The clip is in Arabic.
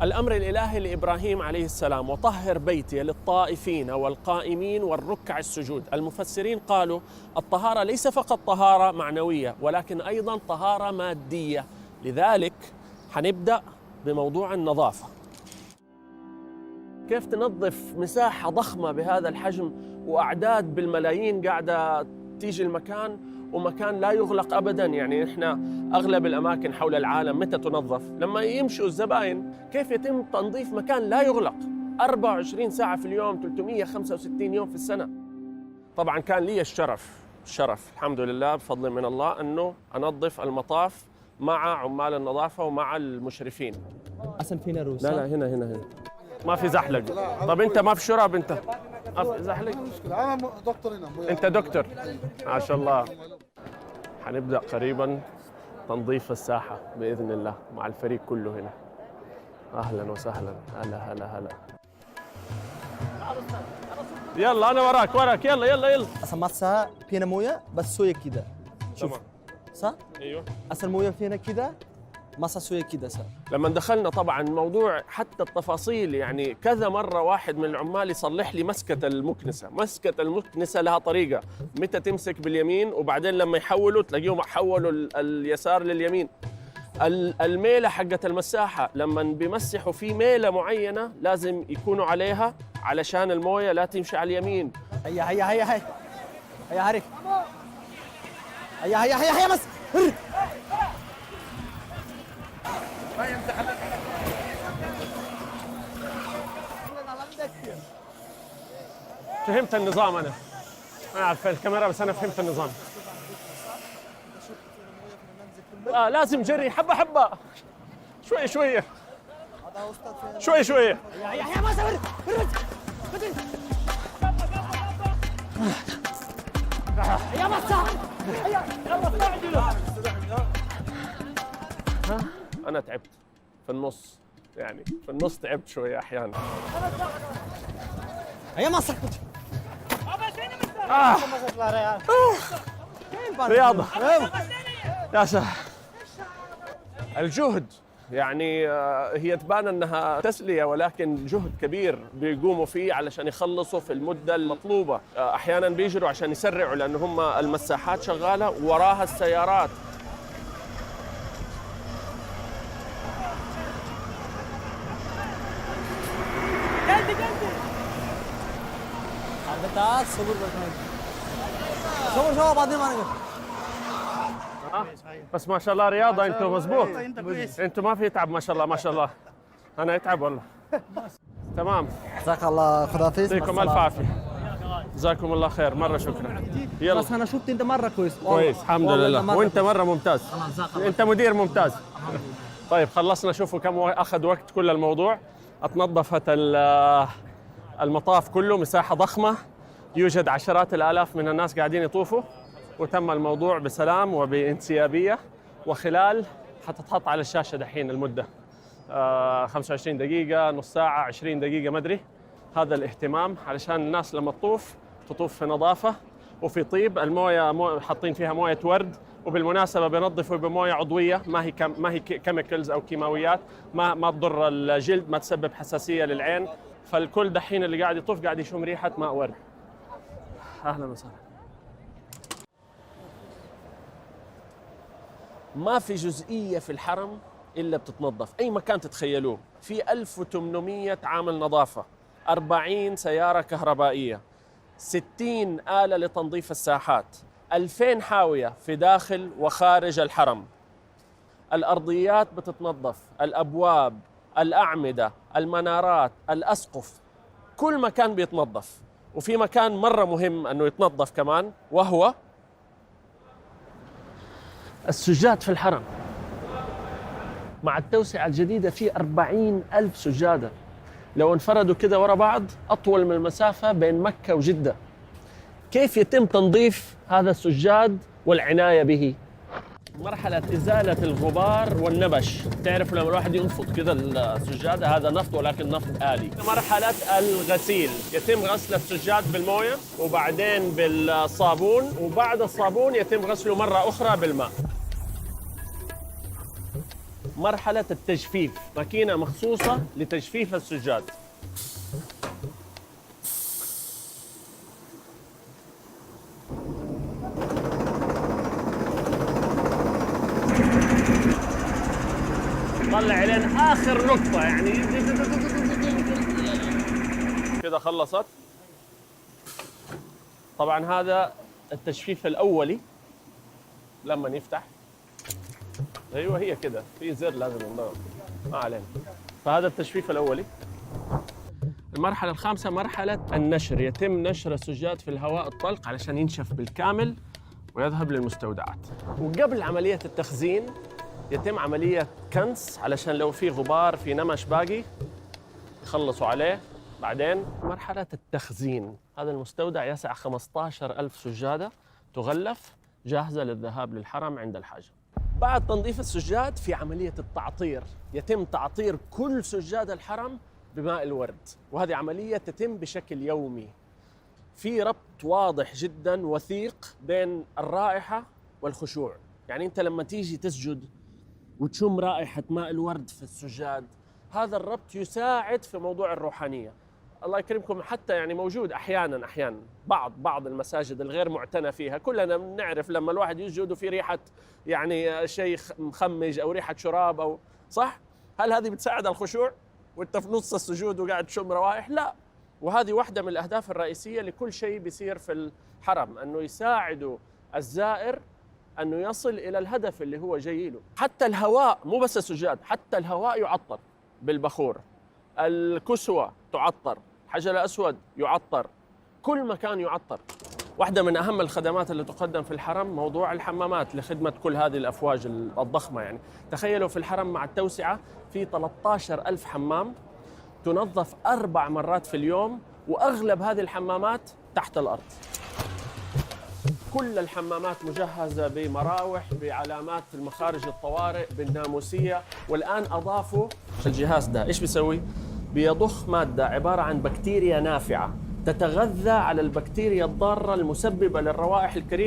الأمر الإلهي لإبراهيم عليه السلام: وطهر بيتي للطائفين والقائمين والركع السجود. المفسرين قالوا الطهارة ليس فقط طهارة معنوية ولكن أيضا طهارة مادية. لذلك حنبدأ بموضوع النظافة. كيف تنظف مساحة ضخمة بهذا الحجم وأعداد بالملايين قاعدة تيجي المكان، ومكان لا يغلق أبداً؟ يعني إحنا أغلب الأماكن حول العالم متى تنظف؟ لما يمشوا الزبائن. كيف يتم تنظيف مكان لا يغلق 24 ساعة في اليوم 365 يوم في السنة؟ طبعاً كان لي الشرف الحمد لله بفضل من الله أنه أنظف المطاف مع عمال النظافة ومع المشرفين. أصلا فينا روس. لا هنا ما في زحلق. طب أنت ما في شرب؟ أنت ما في زحلق؟ أنا دكتور هنا. أنت دكتور ما شاء الله. حنبدأ قريباً تنظيف الساحة بإذن الله مع الفريق كله هنا. أهلاً وسهلاً. هلا يلا أنا وراك يلا. أصلا ماسة فينا موية بس سوية كده. شوف تمام. صح؟ أيوه. أصلا موية فينا كده، ماسة سوية كده صح. لما دخلنا طبعاً الموضوع حتى التفاصيل، يعني كذا مرة واحد من العمال يصلح لي مسكة المكنسة لها طريقة، متى تمسك باليمين وبعدين لما يحولوا تلاقيهم حولوا اليسار لليمين. الميلة حقت المساحة لما بيمسحوا في ميلة معينة لازم يكونوا عليها علشان الموية لا تمشي على اليمين. هيا عارف. هيا بس. فهمت النظام. أنا أعرف الكاميرا بس أنا فهمت النظام. لازم جري حبة شوية. هيا بس. أنا تعبت في النص، تعبت شوية أحيانا. هيا ما سكت. رياضة يا سهل. الجهد يعني هي تبان أنها تسلية ولكن جهد كبير بيقوموا فيه علشان يخلصوا في المدة المطلوبة. أحيانا بيجروا عشان يسرعوا لأن هم المساحات شغالة وراها السيارات. صبر بعدين ما نقدر. بس ما شاء الله رياضة. انتم مزبوط. انتم ما في تعب ما شاء الله. انا اتعب والله. تمام. جزاك الله خدافيس. يعطيكم الف عافية. جزاكم الله خير. مرة شكرا. يلا. بس انا شفت انت مرة كويس. الحمد لله. وانت مرة ممتاز. انت مدير ممتاز. طيب خلصنا. شوفوا كم اخذ وقت كل الموضوع. اتنظفت المطاف كله، مساحة ضخمة يوجد عشرات الآلاف من الناس قاعدين يطوفوا، وتم الموضوع بسلام وبانسيابية. وخلال حتتحط على الشاشة دحين المدة 25 دقيقة، نص ساعة، 20 دقيقة، ما أدري. هذا الاهتمام علشان الناس لما تطوف في نظافة وفي طيب. الموية حاطين فيها موية ورد، وبالمناسبة بنظفوا بموية عضوية، ما هي كيميكلز أو كيماويات، ما تضر الجلد، ما تسبب حساسية للعين. فالكل دحين اللي قاعد يطوف قاعد يشم ريحة ماء ورد. أهلا وسهلا. ما في جزئية في الحرم إلا بتتنظف. أي مكان تتخيلوه في 1800 عامل نظافة، 40 سيارة كهربائية، 60 آلة لتنظيف الساحات، 2000 حاوية في داخل وخارج الحرم. الأرضيات بتتنظف، الأبواب، الأعمدة، المنارات، الأسقف، كل مكان بيتنظف. وفي مكان مرة مهم أنه يتنظف كمان، وهو السجاد في الحرم. مع التوسعة الجديدة في 40,000 سجادة، لو انفردوا كده ورا بعض أطول من المسافة بين مكة وجدة. كيف يتم تنظيف هذا السجاد والعناية به؟ مرحلة إزالة الغبار والنبش. تعرفوا لما الواحد ينفض كده السجادة، هذا نفط ولكن نفط آلي. مرحلة الغسيل، يتم غسل السجاد بالموية وبعدين بالصابون، وبعد الصابون يتم غسله مرة أخرى بالماء. مرحلة التجفيف، ماكينة مخصوصة لتجفيف السجاد. طلع لين آخر نقطة يعني كده خلصت. طبعا هذا التجفيف الأولي لما يفتح. ايوه هي كده، في زر لازم ينضغط، ما علينا. فهذا التجفيف الاولي. المرحله الخامسه مرحله النشر، يتم نشر السجاد في الهواء الطلق علشان ينشف بالكامل ويذهب للمستودعات. وقبل عمليه التخزين يتم عمليه كنس علشان لو في غبار في نمش باقي يخلصوا عليه. بعدين مرحله التخزين، هذا المستودع يسع 15,000 سجاده تغلف جاهزه للذهاب للحرم عند الحاجه. بعد تنظيف السجاد في عملية التعطير، يتم تعطير كل سجاد الحرم بماء الورد، وهذه عملية تتم بشكل يومي. في ربط واضح جدا وثيق بين الرائحة والخشوع، يعني أنت لما تيجي تسجد وتشم رائحة ماء الورد في السجاد، هذا الربط يساعد في موضوع الروحانية. الله يكرمكم حتى يعني موجود أحيانا بعض المساجد الغير معتنى فيها، كلنا بنعرف لما الواحد يسجد وفي ريحة يعني شيء مخمج أو ريحة شراب أو صح؟ هل هذه بتساعد على الخشوع؟ وأنت في نص السجود وقاعد تشم روائح؟ لا. وهذه واحدة من الأهداف الرئيسية لكل شيء بيصير في الحرم، أنه يساعدوا الزائر أنه يصل إلى الهدف اللي هو جاي له. حتى الهواء، مو بس السجاد، حتى الهواء يعطر بالبخور، الكسوة تعطر، الحجر الأسود يعطر، كل مكان يعطر. واحدة من أهم الخدمات اللي تقدم في الحرم موضوع الحمامات لخدمة كل هذه الأفواج الضخمة. يعني تخيلوا في الحرم مع التوسعة في 13,000 حمام تنظف 4 مرات في اليوم، وأغلب هذه الحمامات تحت الأرض. كل الحمامات مجهزة بمراوح، بعلامات المخارج الطوارئ، بالناموسية. والآن أضافوا الجهاز ده، إيش بيسوي؟ بيضخ مادة عبارة عن بكتيريا نافعة تتغذى على البكتيريا الضارة المسببة للروائح الكريهة